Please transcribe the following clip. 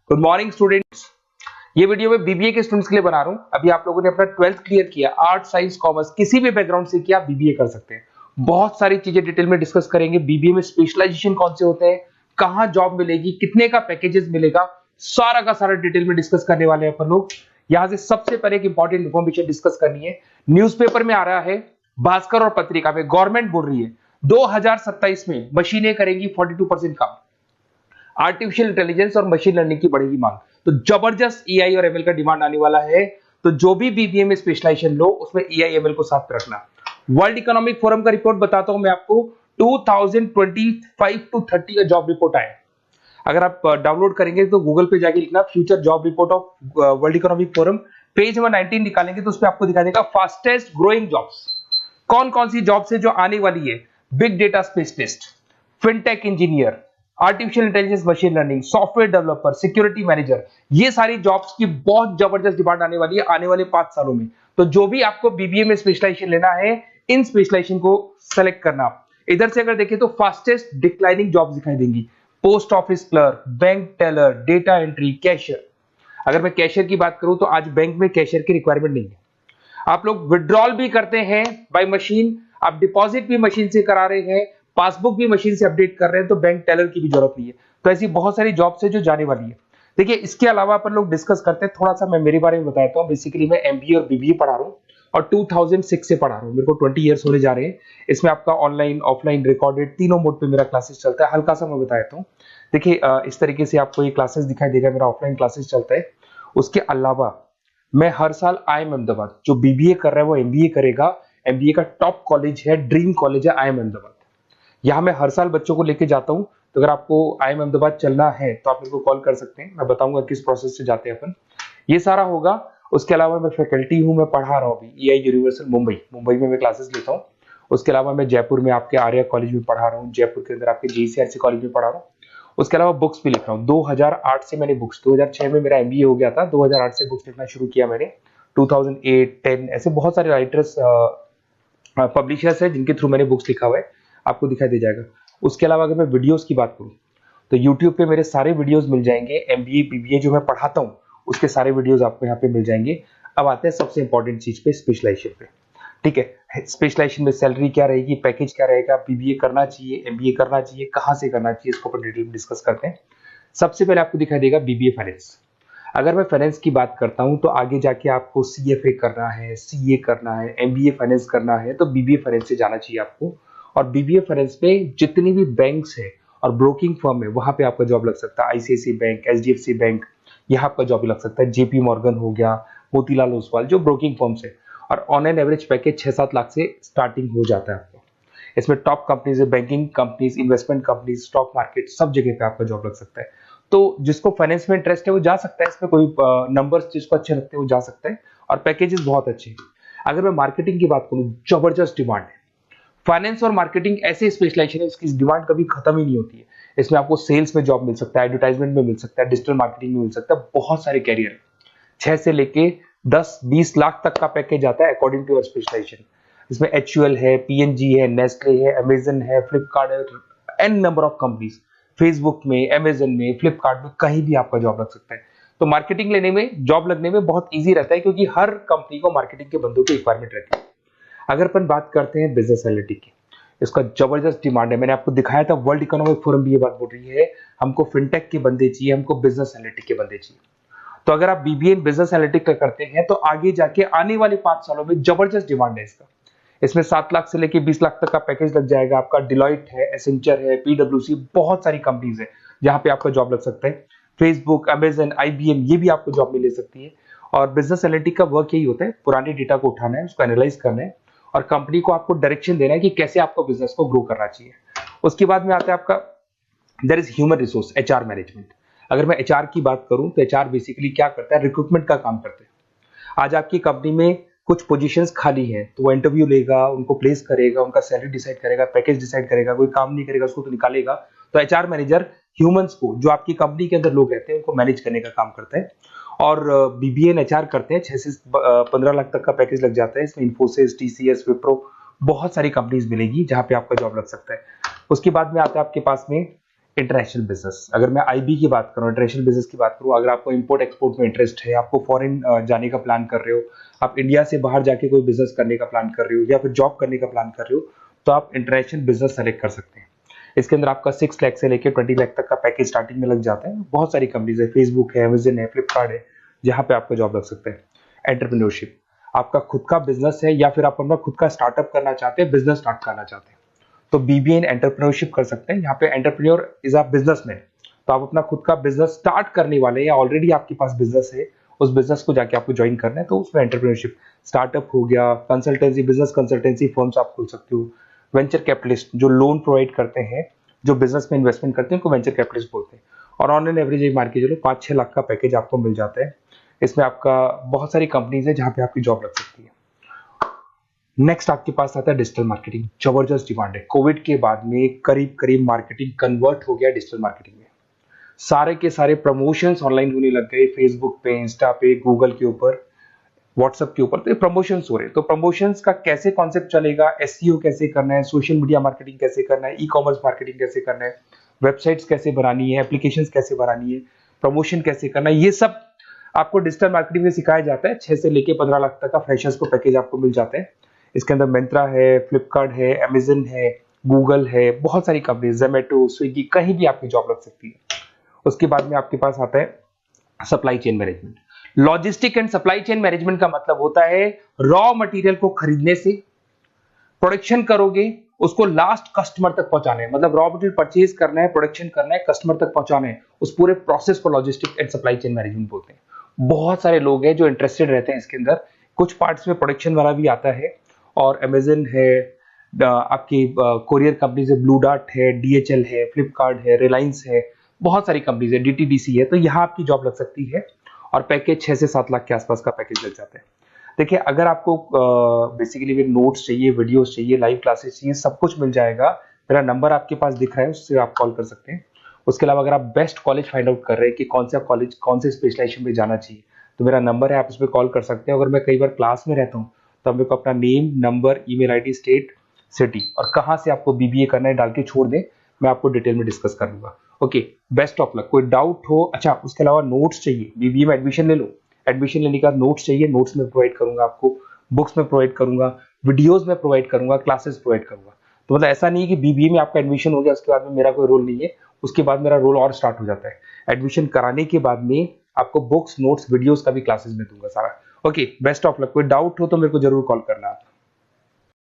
Good morning students. ये video मैं BBA के स्टूडेंट्स के लिए बना रहा हूँ। अभी आप लोगों ने अपना 12th क्लियर किया, आर्ट साइंस कॉमर्स किसी भी बैकग्राउंड से किया, बीबीए कर सकते हैं। बहुत सारी चीजें डिटेल में डिस्कस करेंगे। बीबीए में स्पेशलाइजेशन कौन से होते हैं, कहाँ जॉब मिलेगी, कितने का पैकेजेस मिलेगा, सारा का सारा डिटेल में डिस्कस करने वाले हैं अपन लोग। यहाँ से सबसे पहले एक इंपॉर्टेंट इन्फॉर्मेशन डिस्कस करनी है। न्यूज़पेपर में आ रहा है, भास्कर और पत्रिका में गवर्नमेंट बोल रही है 2027 में मशीनें करेंगी 42% काम, आर्टिफिशियल इंटेलिजेंस और मशीन लर्निंग की बढ़ेगी मांग। तो जबरदस्त एआई और एमएल का डिमांड आने वाला है। तो जो भी बीबीए में स्पेशलाइजेशन लो उसमें एआई एमएल को साथ रखना। वर्ल्ड इकोनॉमिक फोरम का रिपोर्ट बताता हूं मैं आपको, 2025 टू 30 का जॉब रिपोर्ट आया। अगर आप डाउनलोड करेंगे तो गूगल पे जाके लिखना future job report of world economic forum, page number 19 निकालेंगे तो उसमें आपको दिखा देगा फास्टेस्ट ग्रोइंग जॉब्स कौन कौन सी जॉब्स है जो आने वाली है। Big data specialist, fintech engineer, artificial intelligence machine learning, software developer, security manager, ये सारी जॉब्स की बहुत जबरदस्त डिमांड आने वाली है आने वाले 5 सालों में। तो जो भी आपको बीबीए में स्पेशलाइजेशन लेना है, इन स्पेशलाइजेशन को सेलेक्ट करना। इधर से अगर देखें तो फास्टेस्ट डिक्लाइनिंग जॉब्स दिखाई देंगी, post office clerk, bank teller, data entry, cashier. अगर मैं कैशियर की बात करूं तो आज बैंक में कैशियर की रिक्वायरमेंट नहीं है। आप लोग विड्रॉल भी करते हैं बाय मशीन, आप डिपॉजिट भी मशीन से करा रहे हैं, पासबुक भी मशीन से अपडेट कर रहे हैं, तो बैंक टेलर की भी जरूरत नहीं है। तो ऐसी बहुत सारी जॉब्स है जो जाने वाली है। देखिए, इसके अलावा अपन लोग डिस्कस करते हैं, थोड़ा सा मैं मेरे बारे में बताता हूँ। बेसिकली मैं एमबीए और बीबीए पढ़ा रहा हूँ और 2006 से पढ़ा रहा हूँ। मेरे को 20 ईयर्स होने जा रहे हैं। इसमें आपका ऑनलाइन, ऑफलाइन, रिकॉर्डेड तीनों मोड पे मेरा क्लासेस चलता है। हल्का सा मैं बताता हूँ। देखिए, इस तरीके से आपको ये क्लासेस दिखाई देगा, मेरा ऑफलाइन क्लासेस चलता है। उसके अलावा मैं हर साल आईएम अहमदाबाद, जो बीबीए कर रहा है वो एमबीए करेगा, एमबीए का टॉप कॉलेज है, ड्रीम कॉलेज है आईएम अहमदाबाद। यहाँ मैं हर साल बच्चों को लेके जाता हूँ। तो अगर आपको आईएम अहमदाबाद चलना है तो आप मेरे को कॉल कर सकते हैं, मैं बताऊंगा किस प्रोसेस से जाते हैं अपन। ये सारा होगा। उसके अलावा मैं फैकल्टी हूँ, मैं पढ़ा रहा हूँ अभी एआई यूनिवर्सल मुंबई में मैं क्लासेस लेता हूँ। उसके अलावा मैं जयपुर में आपके आर्या कॉलेज में पढ़ा रहा हूँ, जयपुर के अंदर आपके जेसीआरसी कॉलेज में पढ़ा रहा हूँ। उसके अलावा बुक्स भी लिख रहा हूँ। 2008 से मैंने बुक्स, 2006 में मेरा एमबीए हो गया था, 2008 से बुक्स लिखना शुरू किया मैंने। 2008, 10 ऐसे बहुत सारे राइटर्स, पब्लिशर्स है जिनके थ्रू मैंने बुक्स लिखा हुआ है, आपको दिखाई दे जाएगा। उसके अलावा अगर मैं वीडियोस की बात करूं तो यूट्यूब पे मेरे सारे वीडियोस मिल जाएंगे। एमबीए बीबीए जो मैं पढ़ाता हूं उसके सारे वीडियोस आपको यहाँ पे मिल जाएंगे। अब आते हैं सबसे इंपॉर्टेंट चीज पे, स्पेशलाइजेशन पे। ठीक है, स्पेशलाइजेशन में सैलरी क्या रहेगी, पैकेज क्या रहेगा, बीबीए करना चाहिए, एमबीए करना चाहिए, कहाँ से करना चाहिए, इसको अपन डिटेल में डिस्कस करते हैं। सबसे पहले आपको दिखाई देगा बीबीए फाइनेंस। अगर मैं फाइनेंस की बात करता हूं तो आगे जाके आपको सीएफए करना है, सीए करना है, एमबीए फाइनेंस करना है, तो बीबीए फाइनेंस से जाना चाहिए आपको। और बीबीए फाइनेंस में जितनी भी बैंक्स है और ब्रोकिंग फर्म है वहां पे आपका जॉब लग सकता है। आईसीआईसी बैंक, एचडीएफसी बैंक, यहाँ आपका जॉब लग सकता है। जेपी मॉर्गन हो गया, मोतीलाल ओसवाल, जो ब्रोकिंग फर्म्स है। और on an average package 6-7 lakh से स्टार्टिंग हो जाता है आपको। इसमें टॉप कंपनीज है, banking companies, investment companies, stock market, सब जगह पे आपका जॉब लग सकता है। तो जिसको फाइनेंस में इंटरेस्ट है वो जा सकता है, इसमें कोई नंबर्स जिसको अच्छे लगते हैं वो जा सकता है, और पैकेजेस बहुत अच्छे हैं। अगर मैं मार्केटिंग की बात करूं, जबरदस्त डिमांड है। फाइनेंस और मार्केटिंग ऐसे स्पेशलाइजेशन है, इसकी डिमांड कभी खत्म ही नहीं होती है। इसमें आपको सेल्स में जॉब मिल सकता है, एडवर्टाइजमेंट में मिल सकता है, डिजिटल मार्केटिंग में मिल सकता है, बहुत सारे कैरियर, 6 से लेके 10-20 लाख तक का पैकेज आता है अकॉर्डिंग टू योर स्पेशलाइजेशन। इसमें एचयूएल है, पीएनजी है, नेस्ले है, अमेजन है, फ्लिपकार्ट है, an number of companies, Facebook में, अमेजन में, फ्लिपकार्ट में, कहीं भी आपका जॉब लग सकता है। तो मार्केटिंग लेने में, जॉब लगने में बहुत ईजी रहता है, क्योंकि हर कंपनी को मार्केटिंग के बंदों की रिक्वायरमेंट रहती है। अगर अपन बात करते हैं बिजनेस एनालिटिक की, इसका जबरदस्त डिमांड है। मैंने आपको दिखाया था, वर्ल्ड इकोनॉमिक फोरम भी ये बात बोल रही है, हमको फिनटेक के बंदे चाहिए, हमको बिजनेस एनालिटिक के बंदे चाहिए। तो अगर आप बीबीए बिजनेस एनालिटिक करते हैं तो आगे जाके आने वाले 5 सालों में जबरदस्त डिमांड है इसका। इसमें 7 लाख से लेके 20 लाख तक का पैकेज लग जाएगा आपका। डिलॉइट है, एसेंचर है, पीडब्ल्यूसी, बहुत सारी कंपनीज है जहां पे आपका जॉब लग सकता है। फेसबुक, अमेजन, आईबीएम, ये भी आपको जॉब में ले सकती है। और बिजनेस एनालिटिक का वर्क यही होता है, पुराने डेटा को उठाना है, उसको एनालाइज करना है और कंपनी को आपको डायरेक्शन देना है कि कैसे आपको बिजनेस को ग्रो करना चाहिए। उसके बाद में आता है आपका, there is human resource, HR management. अगर मैं एचआर की बात करूं तो एचआर बेसिकली क्या करता है, रिक्रूटमेंट का काम करते हैं। आज आपकी कंपनी में कुछ पोजीशंस खाली हैं तो वो इंटरव्यू लेगा, उनको प्लेस करेगा, उनका सैलरी डिसाइड करेगा, पैकेज डिसाइड करेगा, कोई काम नहीं करेगा उसको तो निकालेगा। तो एचआर मैनेजर ह्यूमंस को, जो आपकी कंपनी के अंदर लोग रहते हैं, उनको मैनेज करने का काम करता है। और बीबीए एंड एचआर करते हैं, 6 से 15 लाख तक का पैकेज लग जाता है। इसमें इन्फोसिस, टीसीएस, विप्रो, बहुत सारी कंपनीज मिलेगी जहां पे आपका जॉब लग सकता है। उसके बाद में आता है आपके पास में इंटरनेशनल बिजनेस, अगर मैं आईबी की बात करूं, इंटरनेशनल बिजनेस की बात करूं, अगर आपको इंपोर्ट एक्सपोर्ट में इंटरेस्ट है, आपको फॉरेन जाने का प्लान कर रहे हो, आप इंडिया से बाहर जाके कोई बिजनेस करने का प्लान कर रहे हो या फिर जॉब करने का प्लान कर रहे हो, तो आप इंटरनेशनल बिजनेस सेलेक्ट कर सकते हैं। इसके अंदर आपका 6 लाख से लेकर 20 लाख तक का पैकेज स्टार्टिंग में लग जाता है। बहुत सारी कंपनीज है, फेसबुक है, अमेजन है, फ्लिपकार्ट है, जहां पे आपका जॉब लग सकता है। एंटरप्रेन्योरशिप, आपका खुद का बिजनेस है या फिर आप अपना खुद का स्टार्टअप करना चाहते हैं, बिजनेस स्टार्ट करना चाहते हैं, तो बीबीए इन एंटरप्रेन्योरशिप कर सकते हैं। यहाँ पे एंटरप्रेन्योर इज अ बिजनेसमैन, तो आप अपना खुद का बिजनेस स्टार्ट करने वाले हैं या ऑलरेडी आपके पास बिजनेस है, उस बिजनेस को जाके आपको ज्वाइन करना है, तो उसमें एंटरप्रेन्योरशिप। स्टार्टअप हो गया, कंसल्टेंसी, बिजनेस कंसल्टेंसी फर्म्स आप खोल सकते हो। वेंचर कैपिटलिस्ट जो लोन प्रोवाइड करते हैं, जो बिजनेस में इन्वेस्टमेंट करते हैं, उनको वेंचर कैपिटलिस्ट बोलते हैं। और ऑन एन एवरेज मान के चलो 5-6 लाख का पैकेज आपको मिल जाता है। इसमें आपका बहुत सारी कंपनीज है जहां पे आपकी जॉब लग सकती है। नेक्स्ट आपके पास आता है डिजिटल मार्केटिंग। जबरदस्त डिमांड है, कोविड के बाद में करीब करीब मार्केटिंग कन्वर्ट हो गया डिजिटल मार्केटिंग में। सारे के सारे प्रमोशंस ऑनलाइन होने लग गए, फेसबुक पे, इंस्टा पे, गूगल के ऊपर, व्हाट्सएप के ऊपर, तो ये प्रमोशंस हो रहे हैं। तो प्रमोशंस का कैसे कॉन्सेप्ट चलेगा, एसईओ कैसे करना है, सोशल मीडिया मार्केटिंग कैसे करना है, ई कॉमर्स मार्केटिंग कैसे करना है, वेबसाइट्स कैसे बनानी है, एप्लीकेशंस कैसे बनानी है, प्रमोशन कैसे करना है, ये सब आपको डिजिटल मार्केटिंग में सिखाया जाता है। 6 से लेके 15 लाख तक का फ्रेशर्स को पैकेज आपको मिल जाता है। इसके अंदर मिंत्रा है, फ्लिपकार्ट है, अमेजन है, गूगल है, बहुत सारी कंपनी, जोमेटो, स्विगी, कहीं भी आपकी जॉब लग सकती है। उसके बाद में आपके पास आता है supply chain management. Logistic and supply chain management का मतलब होता है रॉ मटेरियल को खरीदने से, प्रोडक्शन करोगे, उसको लास्ट कस्टमर तक पहुंचाना है, मतलब रॉ मटेरियल परचेज करना है, प्रोडक्शन करना है, कस्टमर तक पहुंचाना है, उस पूरे प्रोसेस को logistic and supply chain management बोलते हैं। बहुत सारे लोग हैं जो इंटरेस्टेड रहते हैं इसके अंदर। कुछ पार्ट्स में प्रोडक्शन वाला भी आता है, और अमेजन है, आपकी कोरियर कंपनीज है, ब्लू डार्ट है, डीएचएल है, फ्लिपकार्ट है, रिलायंस है, बहुत सारी कंपनीज है, डीटीडीसी है, तो यहाँ आपकी जॉब लग सकती है। और पैकेज 6 से 7 लाख के आसपास का पैकेज लग जाता है। देखिए, अगर आपको बेसिकली नोट्स चाहिए, वीडियोस चाहिए, लाइव क्लासेस चाहिए, सब कुछ मिल जाएगा। मेरा नंबर आपके पास दिख रहा है, उससे आप कॉल कर सकते हैं। उसके अलावा अगर आप बेस्ट कॉलेज फाइंड आउट कर रहे हैं कि कौन सा कॉलेज, कौन से स्पेशलाइजेशन में जाना चाहिए, तो मेरा नंबर है, आप उस पर कॉल कर सकते हैं। अगर मैं कई बार क्लास में रहता हूँ, तो मेरे को अपना name, number, email ID, state, city और कहाँ से आपको बीबीए करना है डाल के छोड़ दें, मैं आपको डिटेल में डिस्कस कर लूंगा। Okay, best of luck. कोई डाउट हो, अच्छा उसके अलावा नोट्स चाहिए, बीबीए में एडमिशन ले लो, एडमिशन लेने का नोट्स चाहिए, नोट्स में प्रोवाइड करूंगा आपको, बुक्स में प्रोवाइड करूंगा, वीडियोस में प्रोवाइड करूंगा, क्लासेस प्रोवाइड करूंगा। तो मतलब ऐसा नहीं है कि बीबीए में आपका एडमिशन हो गया उसके बाद में मेरा कोई रोल नहीं है, उसके बाद मेरा रोल और स्टार्ट हो जाता है। एडमिशन कराने के बाद में आपको बुक्स, नोट्स, वीडियोस का भी क्लासेस में दूंगा सारा। Okay, best of luck. कोई डाउट हो तो मेरे को जरूर कॉल करना।